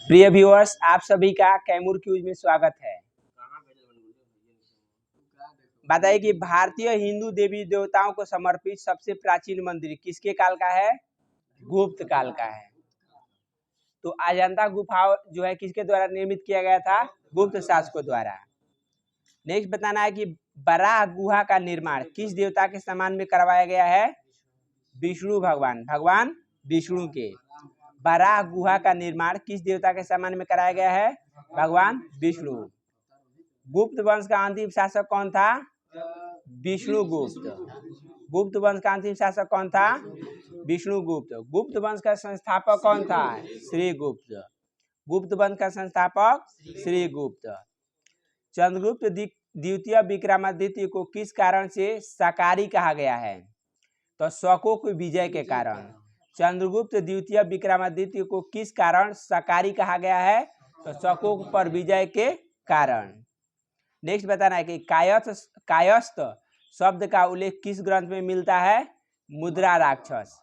प्रिय व्यूअर्स, आप सभी का कैमूर क्यूज में स्वागत है। बताइए कि भारतीय हिंदू देवी देवताओं को समर्पित सबसे प्राचीन मंदिर किसके काल का है? गुप्त काल का है। तो अजंता गुफा जो है किसके द्वारा निर्मित किया गया था? गुप्त शासकों द्वारा। नेक्स्ट बताना है कि बराह गुहा का निर्माण किस देवता के सम्मान में करवाया गया है? विष्णु भगवान विष्णु के। बराह गुहा का निर्माण किस देवता के सम्मान में कराया गया है? भगवान विष्णु। गुप्त वंश का अंतिम शासक कौन था? विष्णुगुप्त। गुप्त वंश का अंतिम शासक कौन था? विष्णुगुप्त। गुप्त वंश का संस्थापक कौन था? श्रीगुप्त। गुप्त वंश का संस्थापक श्रीगुप्त। चंद्रगुप्त द्वितीय विक्रमादित्य को किस कारण से शाकाहारी कहा गया है? तो शकों की विजय के कारण। चंद्रगुप्त द्वितीय विक्रमादित्य को किस कारण शाकाहारी कहा गया है? तो शकों पर विजय के कारण। नेक्स्ट बताना है कि कायस्थ शब्द का उल्लेख किस ग्रंथ में मिलता है? मुद्रा राक्षस।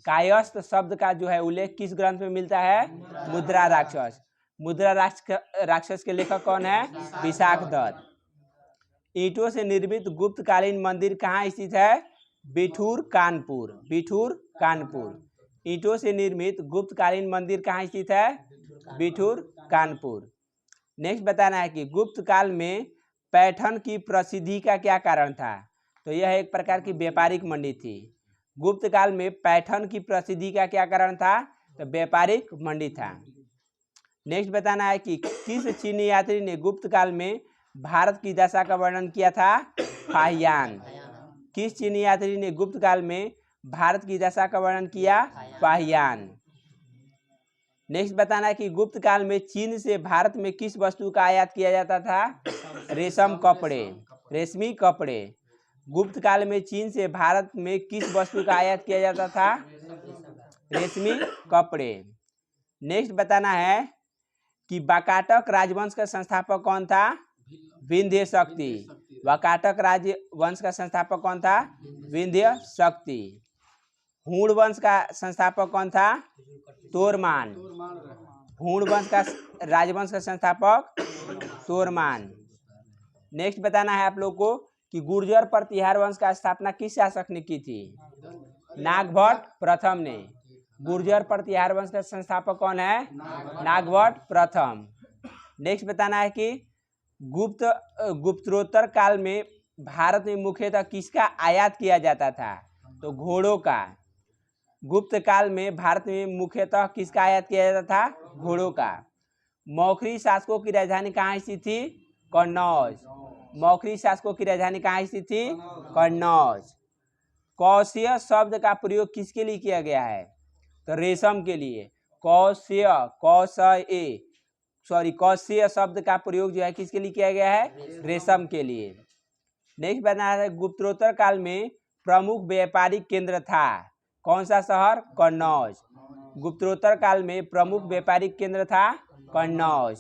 कायस्थ शब्द का जो है उल्लेख किस ग्रंथ में मिलता है? मुद्रा राक्षस। मुद्रा राक्षस के लेखक कौन है? विशाख दत्त। ईंटों से निर्मित गुप्तकालीन मंदिर कहाँ स्थित है? बिठूर कानपुर। बिठूर कानपुर। ईंटों से निर्मित गुप्तकालीन मंदिर कहाँ स्थित है? बिठूर कानपुर। नेक्स्ट बताना है कि गुप्त काल में पैठन की प्रसिद्धि का क्या कारण था? तो यह एक प्रकार की व्यापारिक मंडी थी। गुप्त काल में पैठन की प्रसिद्धि का क्या कारण था? तो व्यापारिक मंडी था। नेक्स्ट बताना है कि किस चीनी यात्री ने गुप्त काल में भारत की दशा का वर्णन किया था? फाहियान। किस चीनी यात्री ने गुप्त काल में भारत की दशा का वर्णन किया? फाहियान। नेक्स्ट बताना है कि गुप्त काल में चीन से भारत में किस वस्तु का आयात किया जाता था? रेशम कपड़े। रेशमी कपड़े। गुप्त काल में चीन से भारत में किस वस्तु का आयात किया जाता था? रेशमी कपड़े। नेक्स्ट बताना है कि वाकाटक राजवंश का संस्थापक कौन था? विंध्य शक्ति। वाकाटक राजवंश का संस्थापक कौन था? विंध्य शक्ति। हूण वंश का संस्थापक कौन था? तोरमान। हूण वंश का राजवंश का संस्थापक तोरमान। नेक्स्ट बताना है आप लोग को कि गुर्जर प्रतिहार वंश का स्थापना किस शासक ने की थी? नागभट्ट प्रथम ने। गुर्जर प्रतिहार वंश का संस्थापक कौन है? नागभट्ट प्रथम। नेक्स्ट बताना है कि गुप्तोत्तर काल में भारत में मुख्यतः किसका आयात किया जाता था? तो घोड़ों का। गुप्त काल में भारत में मुख्यतः किसका आयात किया जाता था? घोड़ों का। मौखरी शासकों की राजधानी कहाँ स्थित थी? कन्नौज। मौखरी शासकों की राजधानी कहाँ स्थित थी? कन्नौज। कौशय शब्द का प्रयोग किसके लिए किया गया है? तो रेशम के लिए। कौशय शब्द का प्रयोग जो है किसके लिए किया गया है? रेशम के लिए। नेक्स्ट बताना है गुप्तोत्तर काल में प्रमुख व्यापारिक केंद्र था कौन सा शहर? कन्नौज। गुप्तोत्तर काल में प्रमुख व्यापारिक केंद्र था कन्नौज।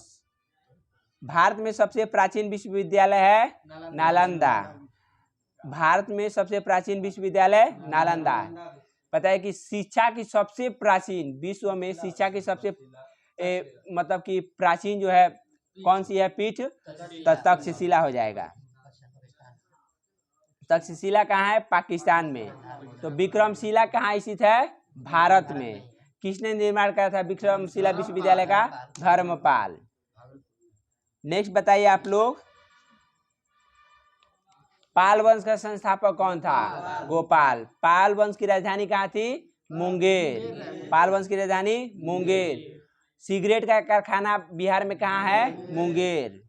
भारत में सबसे प्राचीन विश्वविद्यालय है नालंदा। भारत में सबसे प्राचीन विश्वविद्यालय नालंदा। पता है कि शिक्षा की सबसे प्राचीन, विश्व में शिक्षा की सबसे मतलब कि प्राचीन जो है कौन सी है पीठ? तो तक्षशिला हो जाएगा। तक्षशिला कहाँ है? पाकिस्तान में। तो विक्रमशिला कहाँ स्थित है? भारत में। किसने निर्माण किया था विक्रमशिला विश्वविद्यालय का? धर्मपाल। नेक्स्ट बताइए आप लोग, पाल वंश का संस्थापक कौन था? गोपाल। पाल वंश की राजधानी कहाँ थी? मुंगेर। पाल वंश की राजधानी मुंगेर। सिगरेट का कारखाना बिहार में कहाँ है? मुंगेर।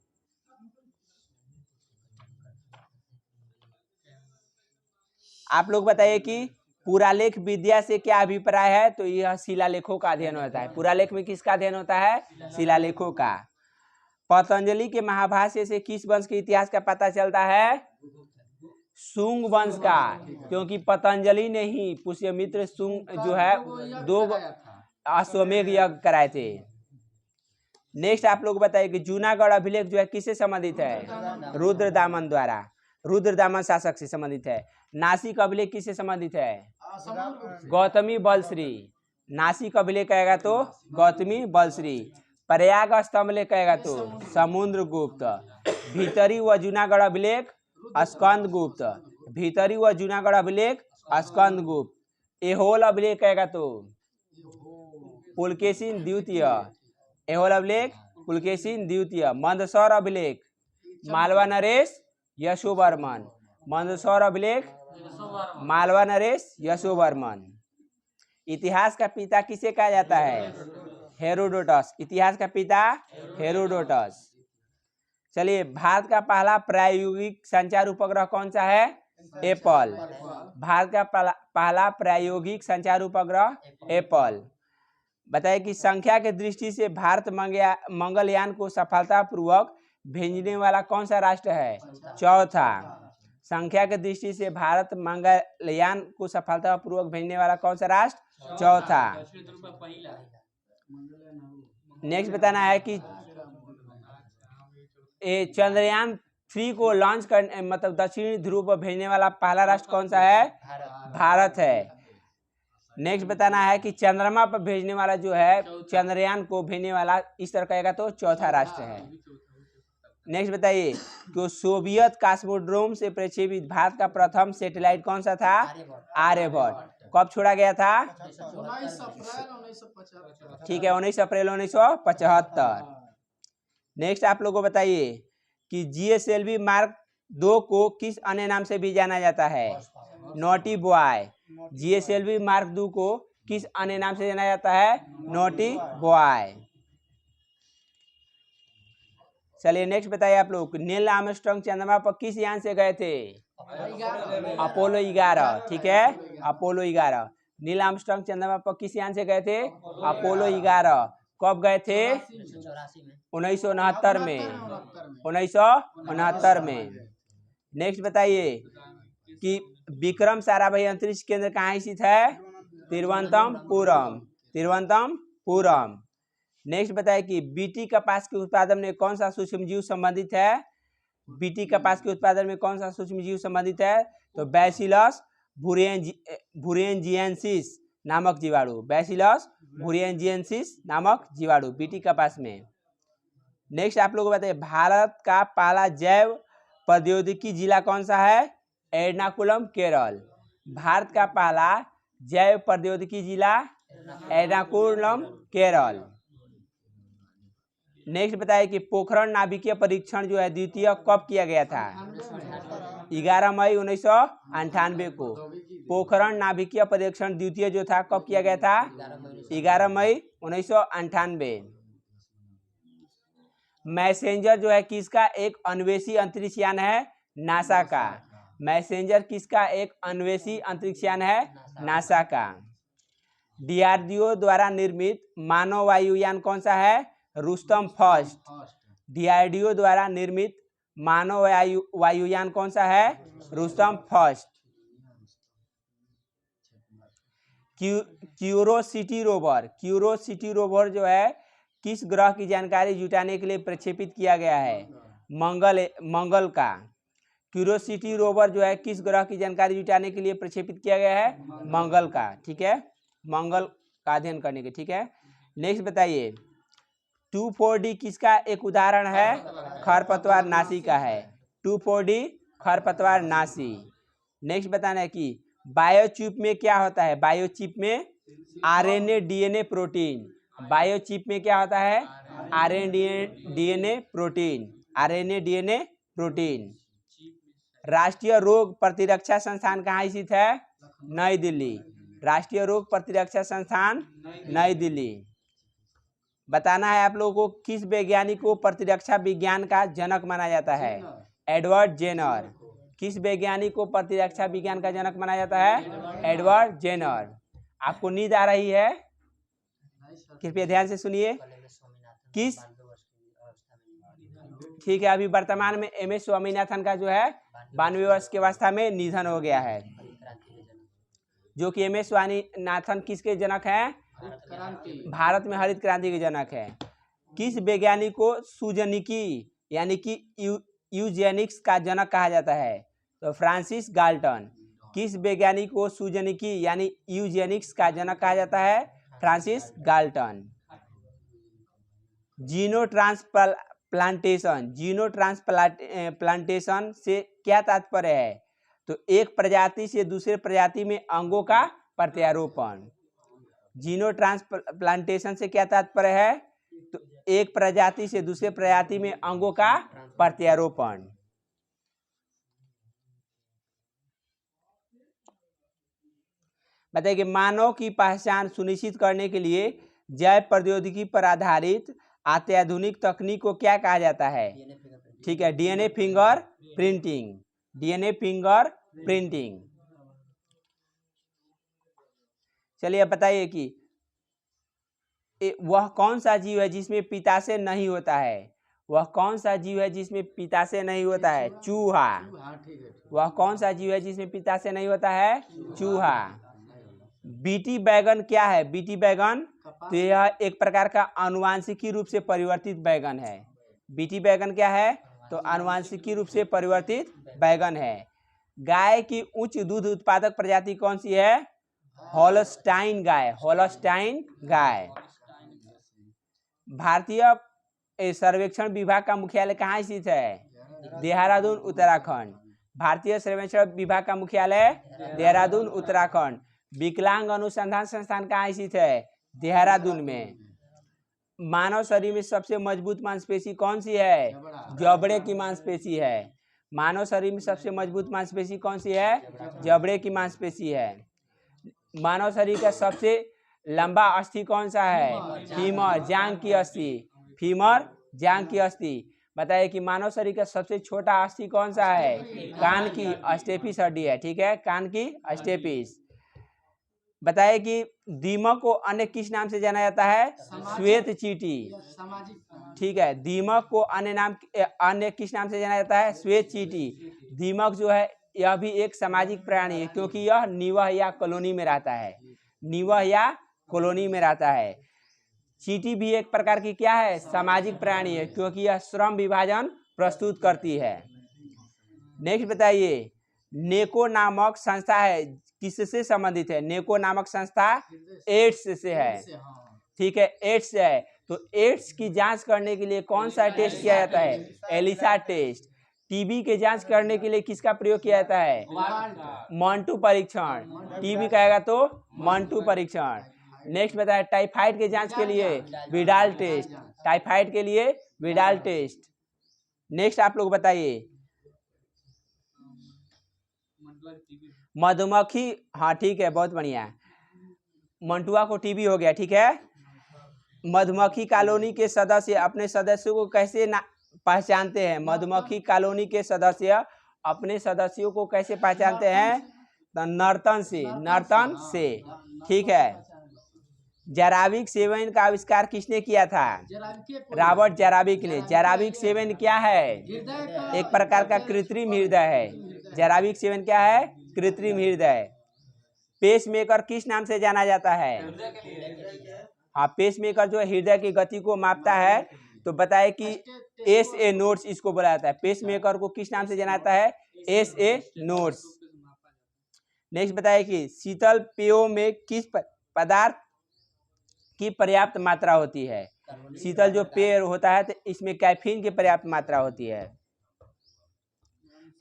आप लोग बताइए कि पुरालेख विद्या से क्या अभिप्राय है? तो यह शिलालेखों का अध्ययन होता है। पुरालेख में किसका अध्ययन होता है? शिलालेखों का। पतंजलि के महाभाष्य से किस वंश के इतिहास का पता चलता है? शुंग वंश का, क्योंकि पतंजलि ने ही पुष्यमित्र शुंग जो है 2 अश्वमेध यज्ञ कराए थे। नेक्स्ट आप लोग बताइए कि जूनागढ़ अभिलेख जो है किससे संबंधित है? रुद्रदामन द्वारा। रुद्रदामन शासक से संबंधित है। नासिक अभिलेख किससे संबंधित है? गौतमी बलश्री। नासिक अभिलेख कहेगा तो गौतमी बलश्री। प्रयाग स्तंभलेख कहेगा तो समुद्रगुप्त। भीतरी व जूनागढ़ अभिलेख स्कंदगुप्त। भीतरी व जूनागढ़ अभिलेख स्कंदगुप्त। एहोल अभिलेख कहेगा तो पुलकेशिन द्वितीय। एहोल अभिलेख पुलकेशिन द्वितीय। मंदसौर अभिलेख मालवा नरेश यशोवर्मन। मंदसौर अभिलेख मालवा नरेश यशोवर्मन। इतिहास का पिता किसे कहा जाता है? हेरोडोटस। इतिहास का पिता हेरोडोटस। चलिए, भारत का पहला प्रायोगिक संचार उपग्रह कौन सा है? एप्पल। भारत का पहला प्रायोगिक संचार उपग्रह एप्पल। बताइए कि संख्या के दृष्टि से भारत मंगलयान को सफलतापूर्वक भेजने वाला कौन सा राष्ट्र है? चौथा। संख्या के दृष्टि से भारत मंगलयान को सफलतापूर्वक भेजने वाला कौन सा राष्ट्र? चौथा। नेक्स्ट बताना है कि चंद्रयान 3 को लॉन्च करने मतलब दक्षिणी ध्रुव पर भेजने वाला पहला राष्ट्र कौन सा है? भारत है। नेक्स्ट बताना है कि चंद्रमा पर भेजने वाला जो है चंद्रयान को भेजने वाला इस तरह कहेगा तो चौथा राष्ट्र है। नेक्स्ट बताइए कि सोवियत कॉस्मोड्रोम से प्रक्षेपित भारत का प्रथम सैटेलाइट कौन सा था? आर्यभट्ट। कब छोड़ा गया था? 19 अप्रैल 1975। ठीक है, 19 अप्रैल 1975। नेक्स्ट आप लोगों को बताइए कि GSLV मार्क 2 को किस अन्य नाम से भी जाना जाता है? Naughty boy. GSLV मार्क 2 को किस अन्य नाम से जाना जाता है? Naughty boy. चलिए नेक्स्ट बताइए आप लोग, नील आर्मस्ट्रांग चंद्रमा पर किस यान से गए थे? अपोलो 11। ठीक है, अपोलो 11। नील आर्मस्ट्रांग चंद्रमा पर किस यान से गए थे? अपोलो 11। कब गए थे? 1969 में। 1969 में। नेक्स्ट बताइए कि विक्रम साराभाई अंतरिक्ष केंद्र कहाँ स्थित है? तिरुवनंतपुरम। तिरुवनंतपुरम। नेक्स्ट बताइए कि बीटी कपास के उत्पादन में कौन सा सूक्ष्मजीव संबंधित है? बीटी कपास के उत्पादन में कौन सा सूक्ष्मजीव संबंधित है? तो बैसिलस बुरेंजियंसिस नामक जीवाणु। बैसिलस बुरेंजियंसिस नामक जीवाणु बीटी कपास में। नेक्स्ट आप लोग बताइए, भारत का पहला जैव प्रौद्योगिकी जिला कौन सा है? एर्नाकुलम, केरल। भारत का पहला जैव प्रौद्योगिकी जिला एर्नाकुलम, केरल। नेक्स्ट बताइए कि पोखरण नाभिकीय परीक्षण जो है द्वितीय कब किया गया था? 11 मई 1998 को। पोखरण नाभिकीय परीक्षण द्वितीय जो था कब किया गया था? 11 मई 1998। मैसेंजर जो है किसका एक अन्वेषी अंतरिक्ष यान है? नासा का। मैसेंजर किसका एक अन्वेषी अंतरिक्ष यान है? नासा का। DRDO द्वारा निर्मित मानव वायुयान कौन सा है? रुस्तम फर्स्ट। DRDO द्वारा निर्मित मानव वायुयान कौन सा है? Rustam first. Curiosity rover. Curiosity rover जो है किस ग्रह की जानकारी जुटाने के लिए प्रक्षेपित किया गया है? मंगल का। क्यूरोसिटी रोवर जो है किस ग्रह की जानकारी जुटाने के लिए प्रक्षेपित किया गया है? मंगल का। ठीक है, मंगल का अध्ययन करने के। ठीक है, नेक्स्ट बताइए, 2,4-D किसका एक उदाहरण है? खरपतवार नासी का है। 2,4-D खरपतवार नासी। नेक्स्ट बताना है कि बायोचिप में क्या होता है? बायोचिप में RNA DNA प्रोटीन। बायोचिप में क्या होता है? RNA DNA protein. RNA DNA protein. राष्ट्रीय रोग प्रतिरक्षा संस्थान कहाँ स्थित है? नई दिल्ली। राष्ट्रीय रोग प्रतिरक्षा संस्थान नई दिल्ली। बताना है आप लोगों को किस वैज्ञानिक को प्रतिरक्षा विज्ञान का जनक माना जाता है? Edward Jenner. किस वैज्ञानिक को प्रतिरक्षा विज्ञान का जनक माना जाता है? Edward Jenner. आपको नींद आ रही है? कृपया ध्यान से सुनिए। किस ठीक है, अभी वर्तमान में MS स्वामीनाथन का जो है 92 वर्ष की अवस्था में निधन हो गया है। जो कि MS स्वामीनाथन किसके जनक हैं? भारत में हरित क्रांति के जनक है। किस वैज्ञानिक को सूजनिकी यानी कि यूजेनिक्स का जनक कहा जाता है? तो फ्रांसिस गाल्टन। किस वैज्ञानिक को सूजनिकी यानी यूजेनिक्स का जनक कहा जाता है? Francis Galton. जीनो ट्रांसप्लांटेशन से क्या तात्पर्य है? तो एक प्रजाति से दूसरे प्रजाति में अंगों का प्रत्यारोपण। जीनो ट्रांसप्लांटेशन से क्या तात्पर्य है? तो एक प्रजाति से दूसरे प्रजाति में अंगों का प्रत्यारोपण। बताइए कि मानव की पहचान सुनिश्चित करने के लिए जैव प्रौद्योगिकी पर आधारित अत्याधुनिक तकनीक को क्या कहा जाता है? ठीक है, DNA finger printing. DNA finger printing. चलिए अब बताइए कि वह कौन सा जीव है जिसमें पित्ताशय नहीं होता है? वह कौन सा जीव है जिसमें पित्ताशय नहीं होता है? चूहा। वह कौन सा जीव है जिसमें पित्ताशय नहीं होता है? चूहा। बीटी बैगन क्या है? बीटी बैगन तो यह एक प्रकार का आनुवांशिकी रूप से परिवर्तित बैगन है। बीटी बैगन क्या है? तो आनुवांशिकी रूप से परिवर्तित बैगन है। गाय की उच्च दूध उत्पादक प्रजाति कौन सी है? होल्स्टाइन गाय। होल्स्टाइन गाय। भारतीय सर्वेक्षण विभाग का मुख्यालय कहाँ स्थित है? देहरादून, उत्तराखंड। भारतीय सर्वेक्षण विभाग का मुख्यालय देहरादून, उत्तराखंड। विकलांग अनुसंधान संस्थान कहाँ स्थित है? देहरादून में। मानव शरीर में सबसे मजबूत मांसपेशी कौन सी है? जबड़े की मांसपेशी है। मानव शरीर में सबसे मजबूत मांसपेशी कौन सी है? जबड़े की मांसपेशी है। मानव शरीर का सबसे लंबा अस्थि कौन सा है? फीमर, जांघ की अस्थि। फीमर, जांघ की अस्थि। बताइए कि मानव शरीर का सबसे छोटा अस्थि कौन सा है? कान की स्टेपिस हड्डी है। ठीक है, कान की स्टेपिस। बताइए कि दीमक को अन्य किस नाम से जाना जाता है? श्वेत चींटी। ठीक है, दीमक को अन्य किस नाम से जाना जाता है? श्वेत चींटी। दीमक जो है यह भी एक सामाजिक प्राणी है क्योंकि यह निवह या कॉलोनी में रहता है। निवह या कॉलोनी में रहता है। चींटी भी एक प्रकार की क्या है? सामाजिक प्राणी है क्योंकि यह श्रम विभाजन प्रस्तुत करती है। नेक्स्ट बताइए, नेको नामक संस्था है किससे संबंधित है? नेको नामक संस्था एड्स से है। ठीक है, एड्स से है। तो एड्स की जांच करने के लिए कौन सा टेस्ट किया जाता है? Elisa test. टीबी के जांच करने के लिए किसका प्रयोग किया जाता है? मंटू परीक्षण। टीबी कहेगा तो मंटू परीक्षण। नेक्स्ट बताया, टाइफाइड के जांच के लिए विडाल टेस्ट। टाइफाइड के लिए विडाल टेस्ट। नेक्स्ट आप लोग बताइए, मधुमक्खी। हाँ ठीक है, बहुत बढ़िया। मंटुआ को टीबी हो गया। ठीक है, मधुमक्खी कॉलोनी के सदस्य अपने सदस्यों को कैसे पहचानते हैं? मधुमक्खी कॉलोनी के सदस्य अपने सदस्यों को कैसे पहचानते हैं? नर्तन से। नर्तन से। ठीक है, जराविक 7 का आविष्कार किसने किया था? रॉबर्ट जराविक ने। जराविक 7 क्या है? एक प्रकार का कृत्रिम हृदय है। जराविक 7 क्या है? कृत्रिम हृदय। पेसमेकर किस नाम से जाना जाता है? हाँ, पेसमेकर जो हृदय की गति को मापता है। तो बताए कि SA नोड्स इसको बोला जाता है। पेसमेकर को किस नाम से जाना जाता है? SA nodes. नेक्स्ट बताए कि शीतल पेयों में किस पदार्थ की पर्याप्त मात्रा होती है? शीतल जो पेय होता है तो इसमें कैफीन की पर्याप्त मात्रा होती है।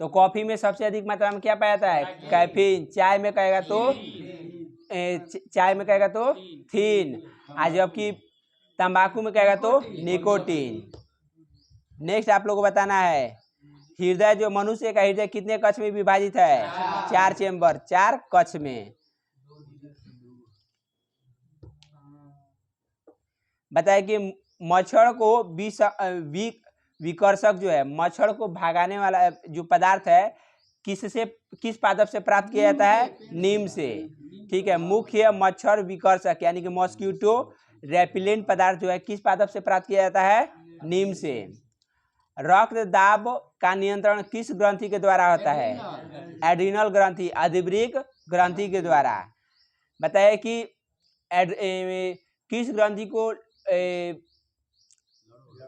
तो कॉफी में सबसे अधिक मात्रा में क्या पाया जाता है? कैफीन। चाय में कहेगा तो थीन। जबकि तंबाकू में कहेगा तो निकोटीन। नेक्स्ट आप लोगों को बताना है, हृदय जो मनुष्य का हृदय कितने कक्ष में विभाजित है? 4 चेम्बर, 4 कक्ष में। बताए कि मच्छर को विकर्षक जो है, मच्छर को भगाने वाला जो पदार्थ है किस पादप से प्राप्त किया जाता है? नीम से। ठीक है, मुख्य मच्छर विकर्षक यानी कि मॉस्किटो रेपिलेंट पदार्थ जो है किस पादप से प्राप्त किया जाता है? नीम से। रक्त दाब का नियंत्रण किस ग्रंथि के द्वारा होता है? एड्रिनल ग्रंथि, अधिवृक्क ग्रंथि के द्वारा। बताइए कि किस ग्रंथि को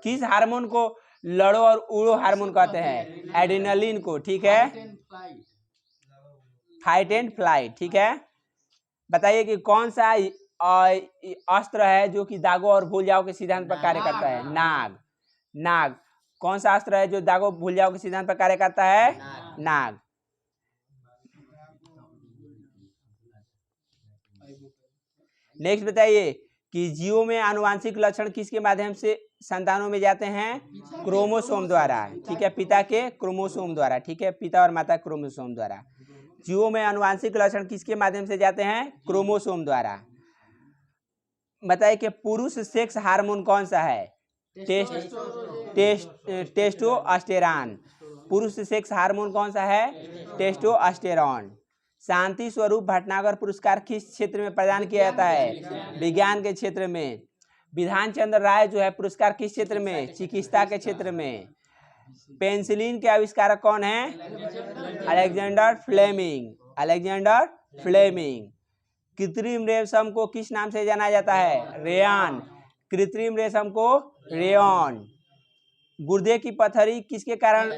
किस हार्मोन को लड़ो और उड़ो हार्मोन कहते हैं? एड्रेनालिन को। ठीक है, फाइट एंड फ्लाइट। ठीक है, बताइए कि कौन सा अस्त्र है जो कि दागों और भूलजाओं के सिद्धांत पर कार्य करता है? नाग। नाग कौन सा अस्त्र है जो दागों भूलजाओं के सिद्धांत पर कार्य करता है? नाग। नेक्स्ट बताइए कि जीवों में आनुवांशिक लक्षण किसके माध्यम से संतानों में जाते हैं? क्रोमोसोम द्वारा। ठीक है, पिता के क्रोमोसोम द्वारा। ठीक है, पिता और माता क्रोमोसोम द्वारा। जीवों में आनुवांशिक लक्षण किसके माध्यम से जाते हैं? क्रोमोसोम द्वारा। बताइए कि पुरुष सेक्स हार्मोन कौन सा है? टेस्टोस्टेरॉन। पुरुष सेक्स हार्मोन कौन सा है? टेस्टोस्टेरॉन। शांति स्वरूप भटनागर पुरस्कार किस क्षेत्र में प्रदान किया जाता है? विज्ञान के क्षेत्र में। विधान चंद्र राय जो है पुरस्कार किस क्षेत्र में? चिकित्सा के क्षेत्र में। पेंसिलिन के आविष्कारक कौन है? Alexander Fleming. Alexander Fleming. कृत्रिम रेशम को किस नाम से जाना जाता है? रेयन। कृत्रिम रेशम को रेयन। गुर्दे की पथरी किसके कारण?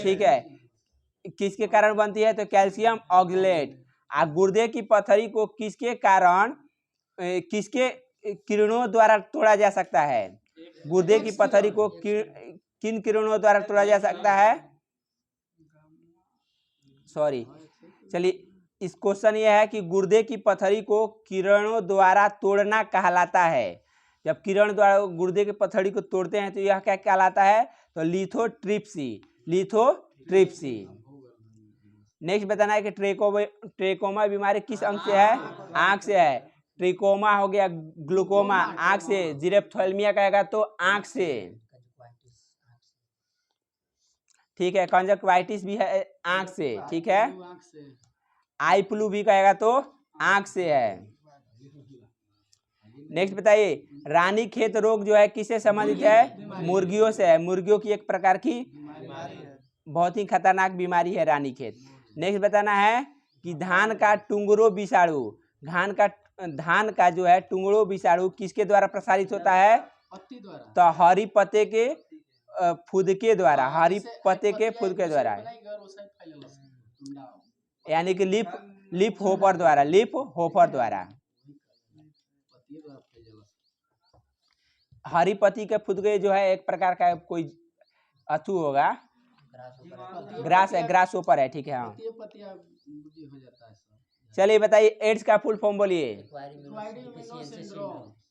ठीक है, किसके कारण बनती है? तो कैल्शियम ऑक्सलेट। गुर्दे की पथरी को किसके कारण, किसके किरणों द्वारा तोड़ा जा सकता है? गुर्दे की पथरी को किन किरणों द्वारा तोड़ा जा सकता है? सॉरी, चलिए इस क्वेश्चन ये है कि गुर्दे की पथरी को किरणों द्वारा तोड़ना कहलाता है। जब किरण द्वारा गुर्दे की पथरी को तोड़ते हैं तो यह क्या कहलाता है? तो लिथोट्रिप्सी। लिथोट्रिप्सी। नेक्स्ट बताना है कि ट्रेकोमा बीमारी किस अंग से है? आंख से है। ट्रिकोमा हो गया ग्लूकोमा आंख से। जीरेप्थेल्मिया कहेगा तो आंख से। ठीक है, कंजक्टिवाइटिस भी है आंख से। ठीक है, आई फ्लू भी कहेगा तो आंख से है। नेक्स्ट बताइए, रानीखेत रोग जो है किससे संबंधित है? मुर्गियों से है। मुर्गियों की एक प्रकार की बहुत ही खतरनाक बीमारी है रानीखेत। नेक्स्ट बताना है कि धान का टुंगरो विषाणु, धान का जो है टुंगरो विषाणु किसके द्वारा प्रसारित होता है? तो हरी पत्ते के फुदके द्वारा। हरी पत्ते के फुदके द्वारा, यानी कि लीफ होपर द्वारा। लीफ होपर द्वारा। हरी पत्ती के फुदके जो है एक प्रकार का कोई अथू होगा, ग्रास है, ग्रास ऊपर है। ठीक है, हाँ। चलिए बताइए एड्स का फुल फॉर्म बोलिए।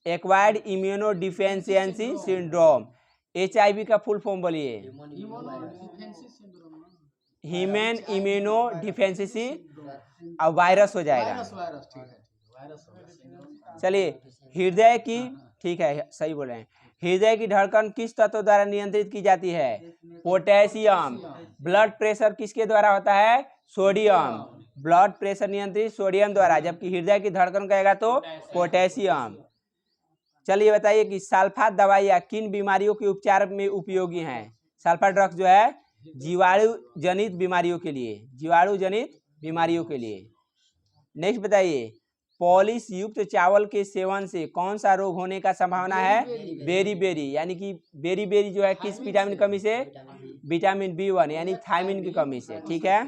Acquired immuno deficiency syndrome. HIV का फुल फॉर्म बोलिए। Human immuno deficiency. अब वायरस हो जाएगा। चलिए हृदय की, ठीक है सही बोल रहे हैं, हृदय की धड़कन किस तत्व द्वारा नियंत्रित की जाती है? पोटेशियम। ब्लड प्रेशर किसके द्वारा होता है? सोडियम। ब्लड प्रेशर नियंत्रित सोडियम द्वारा, जबकि हृदय की धड़कन कहेगा तो पोटेशियम। चलिए बताइए कि सल्फा दवाइयाँ किन बीमारियों के उपचार में उपयोगी हैं? सल्फा ड्रग्स जो है जीवाणु जनित बीमारियों के लिए। जीवाणु जनित बीमारियों के लिए। नेक्स्ट बताइए, पॉलिश युक्त चावल के सेवन से कौन सा रोग होने का संभावना है? बेरी, यानी कि बेरी जो है किस विटामिन की कमी से? विटामिन B1 यानी थायमिन की कमी से। ठीक है,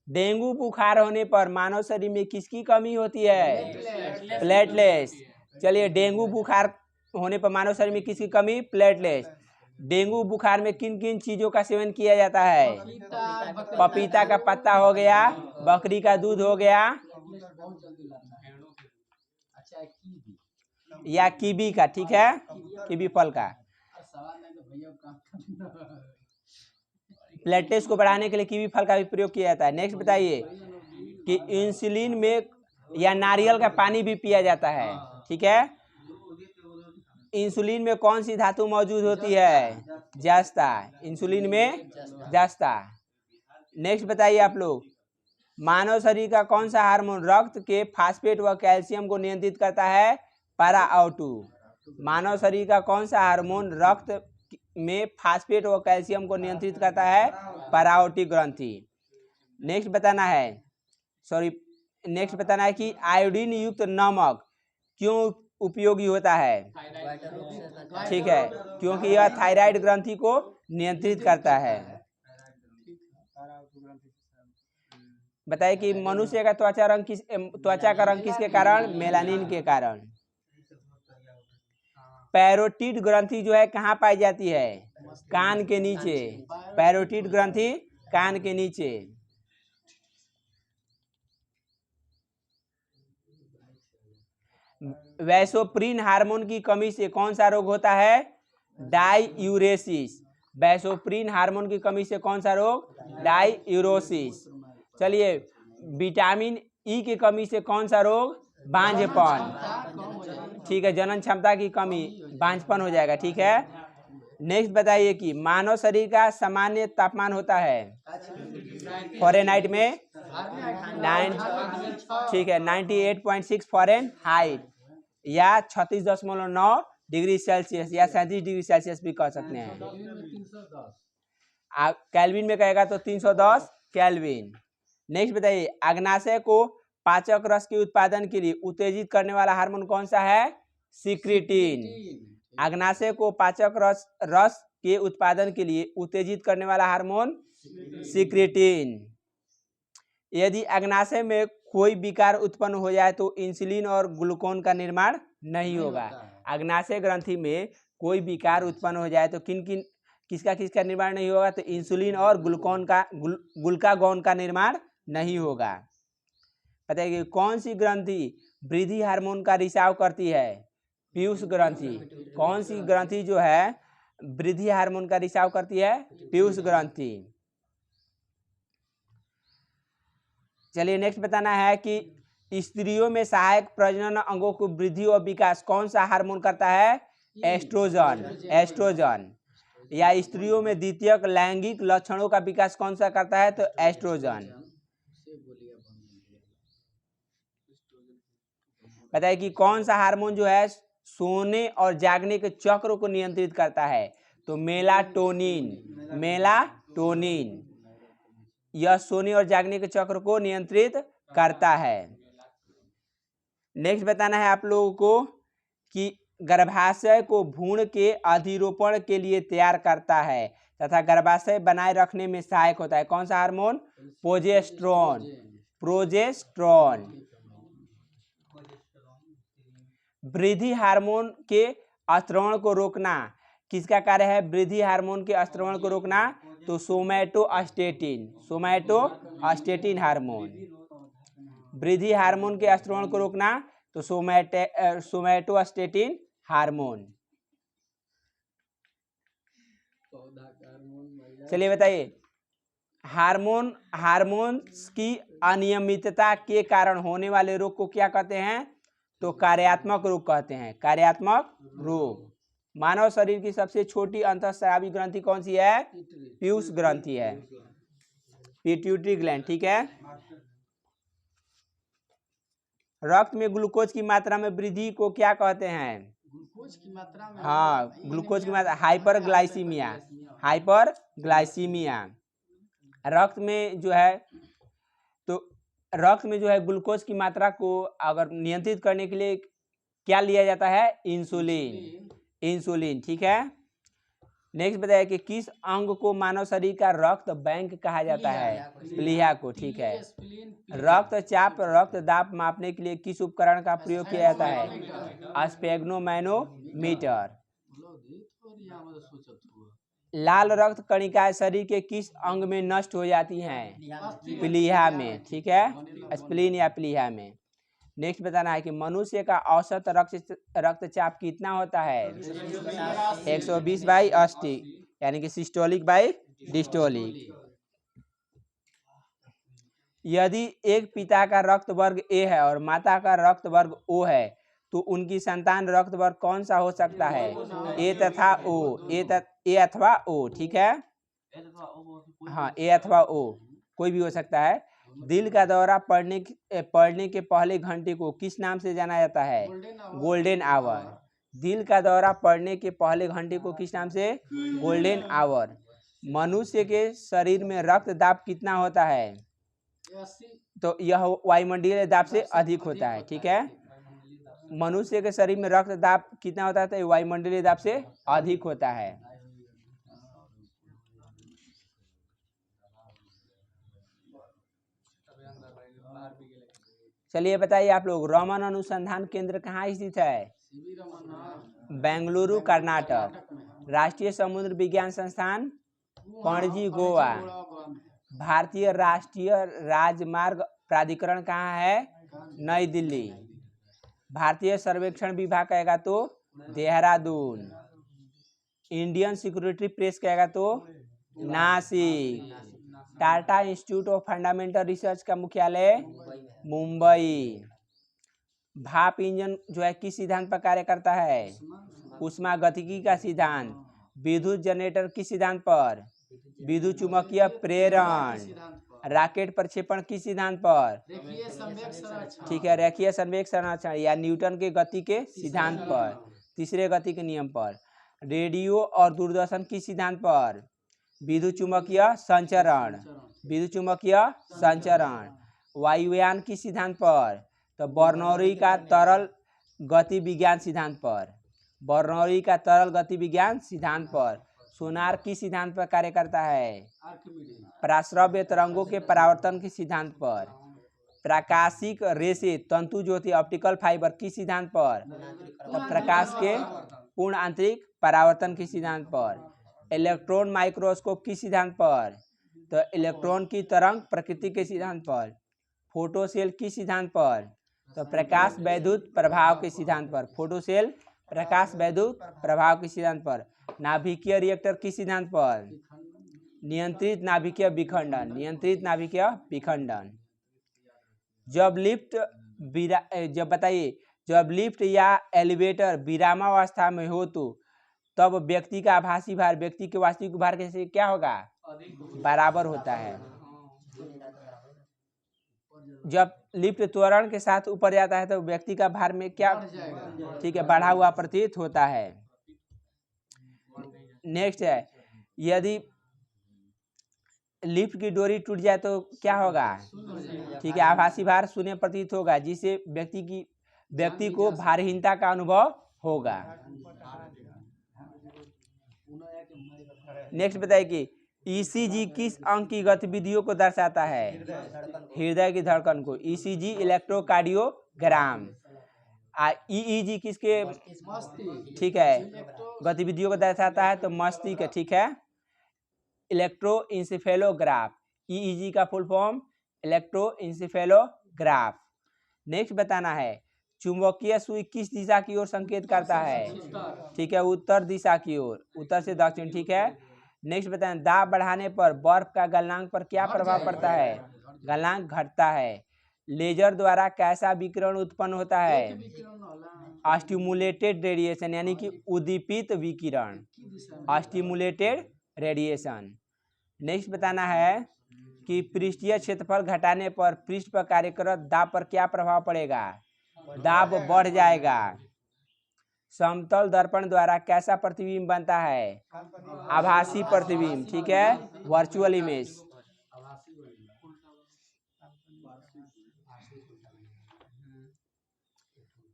डेंगू बुखार होने पर मानव शरीर में किसकी कमी होती है? प्लेटलेट्स। चलिए डेंगू बुखार होने पर मानव शरीर में किसकी कमी? प्लेटलेट्स। डेंगू बुखार में किन किन चीजों का सेवन किया जाता है? पपीता का पत्ता हो गया, बकरी का दूध हो गया, या कीवी का। ठीक है, कीवी फल का। प्लेटलेट्स को बढ़ाने के लिए कीवी फल का भी प्रयोग किया जाता है। नेक्स्ट बताइए कि इंसुलिन में या नारियल का पानी भी पिया जाता है। ठीक है, इंसुलिन में कौन सी धातु मौजूद होती है? जस्ता। इंसुलिन में जस्ता। नेक्स्ट बताइए आप लोग, मानव शरीर का कौन सा हार्मोन रक्त के फास्फेट व कैल्शियम को नियंत्रित करता है? पैराओटू। मानव शरीर का कौन सा हार्मोन रक्त में फास्फेट व कैल्शियम को नियंत्रित करता है? पैराओटिक ग्रंथि। नेक्स्ट बताना है कि आयोडीन युक्त नमक क्यों उपयोगी होता है? ठीक है, क्योंकि यह थायराइड ग्रंथि को नियंत्रित करता है। बताइए कि मनुष्य का त्वचा का रंग किसके कारण? मेलानिन के कारण। पैरोटिड ग्रंथि जो है कहाँ पाई जाती है? कान के नीचे। पैरोटिड ग्रंथि कान के नीचे। वैसोप्रिन हार्मोन की कमी से कौन सा रोग होता है? डाईयूरेसिस। वैसोप्रिन हार्मोन की कमी से कौन सा रोग? डाईयूरोसिस। चलिए, विटामिन ई की कमी से कौन सा रोग? बांझपन। ठीक है, जनन क्षमता की कमी, बांझपन हो जाएगा। ठीक है, नेक्स्ट बताइए कि मानव शरीर का सामान्य तापमान होता है फ़ारेनहाइट में 98.6 फ़ारेनहाइट या 36.9 डिग्री सेल्सियस या 37 डिग्री सेल्सियस भी कह सकते हैं। कैल्विन में कहेगा तो 310 कैल्विन। नेक्स्ट बताइए, अग्नाशय को पाचक रस के उत्पादन के लिए उत्तेजित करने वाला हार्मोन कौन सा है? सिक्रीटिन। अग्नाशय को पाचक रस के उत्पादन के लिए उत्तेजित करने वाला हार्मोन सिक्रीटिन। यदि अग्नाशय में कोई विकार उत्पन्न हो जाए तो इंसुलिन और ग्लूकोन का निर्माण नहीं होगा। अग्नाशय ग्रंथि में कोई विकार उत्पन्न हो जाए तो किसका निर्माण नहीं होगा? तो इंसुलिन और ग्लूकागॉन का निर्माण नहीं होगा। बताइए कौन सी ग्रंथि वृद्धि हार्मोन का रिसाव करती है? पीयूष ग्रंथि। कौन सी ग्रंथि जो है वृद्धि हार्मोन का रिसाव करती है? पीयूष ग्रंथि। चलिए, नेक्स्ट बताना है कि स्त्रियों में सहायक प्रजनन अंगों को वृद्धि और विकास कौन सा हार्मोन करता है? एस्ट्रोजन। या स्त्रियों में द्वितीयक लैंगिक लक्षणों का विकास कौन सा करता है? तो एस्ट्रोजन। बताइए कि कौन सा हार्मोन जो है सोने और जागने के चक्र को नियंत्रित करता है? तो मेलाटोनिन। यह सोने और जागने के चक्र को नियंत्रित करता है। नेक्स्ट बताना है आप लोगों को कि गर्भाशय को भ्रूण के अधिरोपण के लिए तैयार करता है तथा गर्भाशय बनाए रखने में सहायक होता है कौन सा हार्मोन? प्रोजेस्टेरोन। वृद्धि हार्मोन के अस्त्रवण को रोकना किसका कार्य है? वृद्धि हार्मोन के अस्त्रवण को रोकना तो सोमैटोस्टेटिन हार्मोन। वृद्धि हार्मोन के अस्त्रवण को रोकना तो सोमैटोस्टेटिन हार्मोन। चलिए बताइए, हार्मोन्स की अनियमितता के कारण होने वाले रोग को क्या कहते हैं? तो कार्यात्मक रोग कहते हैं। कार्यात्मक रोग। मानव शरीर की सबसे छोटी अंतःस्रावी ग्रंथि कौन सी है? पीयूष ग्रंथि है, पिट्यूटरी ग्लैंड। ठीक है, रक्त में ग्लूकोज की मात्रा में वृद्धि को क्या कहते हैं? ग्लूकोज की मात्रा में, हाँ, ग्लूकोज की मात्रा हाइपरग्लाइसीमिया। रक्त में जो है ग्लूकोज की मात्रा को अगर नियंत्रित करने के लिए क्या लिया जाता है? इंसुलिन। ठीक है, नेक्स्ट बताइए कि किस अंग को मानव शरीर का रक्त बैंक कहा जाता है? प्लीहा को। ठीक है, रक्तचाप रक्तदाब मापने के लिए किस उपकरण का प्रयोग किया जाता है? स्फेग्नोमैनोमीटर। लाल रक्त कणिकाएं शरीर के किस अंग में नष्ट हो जाती हैं? प्लीहा में। ठीक है, स्प्लीन या प्लीहा में। नेक्स्ट बताना है कि मनुष्य का औसत रक्तचाप कितना होता है? 120/80 यानी कि सिस्टोलिक बाई डिस्टोलिक। यदि एक पिता का रक्त वर्ग ए है और माता का रक्त वर्ग ओ है तो उनकी संतान रक्त वर्ग कौन सा हो सकता है? ए अथवा ओ। ठीक है, हाँ, ए अथवा ओ कोई भी हो सकता है। दिल का दौरा पड़ने के पहले घंटे को किस नाम से जाना जाता है? Golden hour. दिल का दौरा पड़ने के पहले घंटे को किस नाम से? Golden hour. मनुष्य के शरीर में रक्त दाब कितना होता है? तो यह वायुमंडलीय दाब से अधिक होता है। ठीक है, मनुष्य के शरीर में रक्त दाब कितना होता है? तो वायुमंडलीय दाब से अधिक होता है। चलिए बताइए आप लोग, रमन अनुसंधान केंद्र कहाँ स्थित है? सीवी रमन बेंगलुरु कर्नाटक। कर्नाटक में है। राष्ट्रीय समुद्र विज्ञान संस्थान वहाँ पणजी पणजी, गोवा। गोवा में है। भारतीय राष्ट्रीय राजमार्ग प्राधिकरण कहाँ है? नई दिल्ली। भारतीय सर्वेक्षण विभाग कहेगा तो देहरादून। इंडियन सिक्योरिटी प्रेस कहेगा तो Nashik. Tata institute of fundamental research का मुख्यालय मुंबई। भाप इंजन जो है किस सिद्धांत पर कार्य करता है? उष्मागतिकी का सिद्धांत। विद्युत जनरेटर किस सिद्धांत पर? विद्युत चुम्बकीय प्रेरण। सिद्धांत पर। रॉकेट प्रक्षेपण किस सिद्धांत पर? रेखीय संवेग संरक्षण। ठीक है, रेखीय संवेग संरक्षण या न्यूटन के गति के सिद्धांत पर, तीसरे गति के नियम पर। रेडियो और दूरदर्शन किस सिद्धांत पर? विद्युत चुम्बकीय संचरण। विद्युत चुम्बकीय संचरण। वायुयान किस सिद्धांत पर? तो बर्नौली का तरल गति विज्ञान सिद्धांत पर। बर्नौली का तरल गति विज्ञान सिद्धांत पर। सोनार किस सिद्धांत पर कार्य करता है? आर्किमिडीज। प्राश्रव्य तरंगों के परावर्तन के सिद्धांत पर। प्रकाशिक रेशे तंतु ज्योति ऑप्टिकल फाइबर किस सिद्धांत पर? तो प्रकाश के पूर्ण आंतरिक परावर्तन के सिद्धांत पर। इलेक्ट्रॉन माइक्रोस्कोप किस सिद्धांत पर? तो इलेक्ट्रॉन की तरंग प्रकृति के सिद्धांत पर। फोटोसेल किस सिद्धांत पर? तो प्रकाश वैद्युत प्रभाव के सिद्धांत पर। फोटोसेल प्रकाश वैद्युत प्रभाव के सिद्धांत पर। नाभिकीय रिएक्टर किस सिद्धांत पर? नियंत्रित नाभिकीय विखंडन। नियंत्रित नाभिकीय विखंडन। जब लिफ्ट या एलिवेटर विरामावस्था में हो तो तब व्यक्ति का आभासी भार व्यक्ति के वास्तविक भार के से क्या होगा? बराबर होता है। जब लिफ्ट त्वरण के साथ ऊपर जाता है तो व्यक्ति का भार में क्या? ठीक है, बढ़ा हुआ प्रतीत होता है। नेक्स्ट है, यदि लिफ्ट की डोरी टूट जाए तो क्या होगा? ठीक है, आभासी भार शून्य प्रतीत होगा, जिससे व्यक्ति को भारहीनता का अनुभव होगा। नेक्स्ट बताइए कि ईसीजी किस अंग की गतिविधियों को दर्शाता है? हृदय की धड़कन को। ECG electrocardiogram. ईईजी किसके? ठीक है, गतिविधियों को दर्शाता है तो मस्तिष्क है। ठीक है, इलेक्ट्रोइंसेफेलोग्राफ। ईईजी का फुल फॉर्म इलेक्ट्रोइंसेफेलोग्राफ। नेक्स्ट बताना है, चुंबकीय सुई किस दिशा की ओर संकेत करता है? ठीक है, उत्तर दिशा की ओर, उत्तर से दक्षिण। ठीक है, नेक्स्ट बताएं, दाब बढ़ाने पर बर्फ का गलनांक पर क्या प्रभाव पड़ता है? गलनांक घटता है। लेजर द्वारा कैसा विकिरण उत्पन्न होता है? स्टिमुलेटेड रेडिएशन यानी कि उद्दीपित विकिरण। Stimulated radiation. नेक्स्ट बताना है कि पृष्ठीय क्षेत्रफल घटाने पर पृष्ठ पर कार्यरत दाब पर क्या प्रभाव पड़ेगा? दाब बढ़ जाएगा। समतल दर्पण द्वारा कैसा प्रतिबिंब बनता है? आभासी प्रतिबिंब। ठीक है, वर्चुअल इमेज।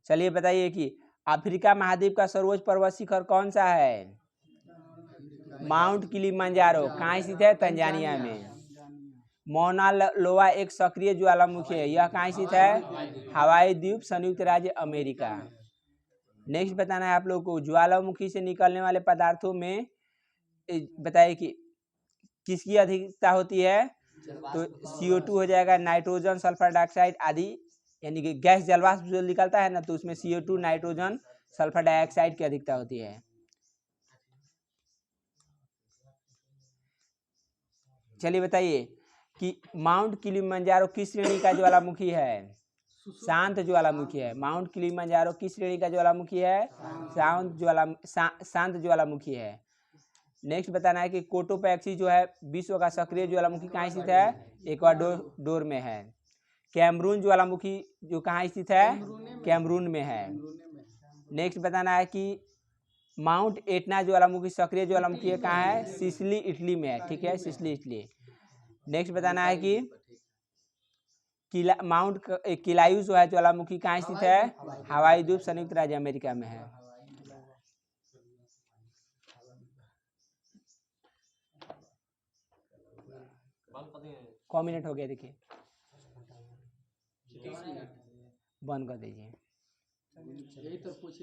चलिए बताइए कि अफ्रीका महाद्वीप का सर्वोच्च पर्वत शिखर कौन सा है? Mount Kilimanjaro. कहाँ स्थित है? तंजानिया में। मौना लोआ एक सक्रिय ज्वालामुखी है, यह कहाँ स्थित है? हवाई द्वीप, संयुक्त राज्य अमेरिका। नेक्स्ट बताना है आप लोग को, ज्वालामुखी से निकलने वाले पदार्थों में बताइए कि किसकी अधिकता होती है? तो CO2 हो जाएगा, नाइट्रोजन, सल्फर डाइऑक्साइड आदि, यानी कि गैस जलवाष्प जो निकलता है ना, तो उसमें CO2, नाइट्रोजन, सल्फर डाइऑक्साइड की अधिकता होती है। चलिए बताइए कि माउंट किलिमंजारो किस श्रेणी का ज्वालामुखी है? शांत ज्वालामुखी है। माउंट किलिमंजारो किस श्रेणी का ज्वालामुखी है? शांत ज्वालामुखी है। नेक्स्ट बताना है कि कोटोपैक्सी जो है विश्व का सक्रिय ज्वालामुखी कहाँ स्थित है? इक्वाडोर में है। कैमरून ज्वालामुखी जो कहाँ स्थित है? कैमरून में है। नेक्स्ट बताना है कि माउंट एटना ज्वालामुखी सक्रिय ज्वालामुखी कहाँ है? सिसिली, इटली में है। ठीक है, सिसिली, इटली। नेक्स्ट बताना है कि माउंट किलायू जो है ज्वालामुखी कहाँ स्थित है? हवाई द्वीप, संयुक्त राज्य अमेरिका में है। कौ मिनट हो गया देखिए? बंद कर दीजिए। यही तो पूछ